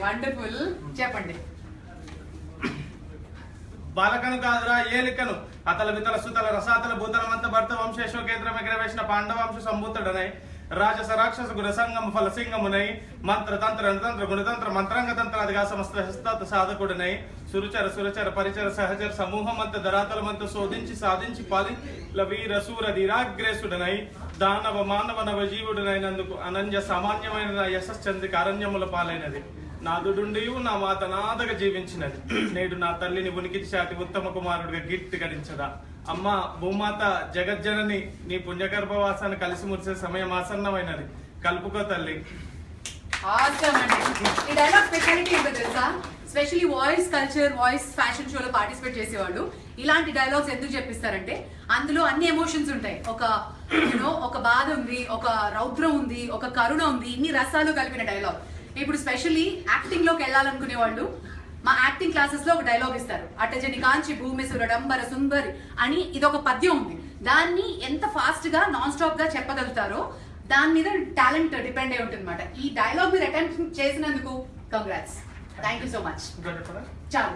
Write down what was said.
Wonderful, చెప్పండి. బాలకను కాదురా ఏలికను అతల వితల సుతల రసాతల భూతలమంత భర్త వంశేశ్వకేంద్రం ఎగరవేసిన పాండవంశ సంభూతుడనై రాజస రాక్షస గుణసంగమ ఫలసింగమునై మంత్ర తంత్ర తంత్ర గుణతంత్ర మంత్రాంగ తంత్రాదిగా సమస్త హస్తాత సాధకుడనై సురుచర సురచర పరిచర సహచర సమూహమంత ధరాతలమంత శోధించి సాధించి పాలిల వీర సూర ధీరాగ్రేసుడనై దానవ మానవ నవ జీవుడనైనందుకు అనన్య సామాన్యమైన నా యశశ్చందిక అరణ్యముల పాలైనది. నాదుడుండియు నా మాత నాదగా జీవించినది. నేడు నా తల్లిని ఉనికిటి చాటి ఉత్తమ కుమారుడిగా కీర్తి గడించదా. అమ్మ భూమాత జగజ్జనని నీ పుణ్యగర్భవాసాన్ని కలిసి మురిసే సమయం ఆసన్నమైనది. కలుపుకో తల్లి. ఈ డైలాగ్ స్పెషాలిటీ ఏంటో తెలుసా? Specially voice culture, voice fashion షోలో పార్టిసిపేట్ చేసేవాళ్ళు ఇలాంటి డైలాగ్స్ ఎందుకు చెప్పిస్తారంటే అందులో అన్ని ఎమోషన్స్ ఉంటాయి. ఒక బాధ ఉంది, ఒక రౌద్రం ఉంది, ఒక కరుణ ఉంది, ఇన్ని రసాలు కలిపిన డైలాగ్. ఇప్పుడు స్పెషల్లీ యాక్టింగ్ లోకి వెళ్ళాలనుకునే వాళ్ళు మా యాక్టింగ్ క్లాసెస్ లో ఒక డైలాగ్ ఇస్తారు. అటజని కాంచి భూమి సురడంబర సుందరి అని ఇదొక పద్యం ఉంది. దాన్ని ఎంత ఫాస్ట్ గా నాన్ స్టాప్ గా చెప్పగలుగుతారో దాని మీద టాలెంట్ డిపెండ్ అయి ఉంటుంది అనమాట. ఈ డైలాగ్ మీరు అటెంప్ట్ చేసినందుకు congrats. Thank you so much. చాలు.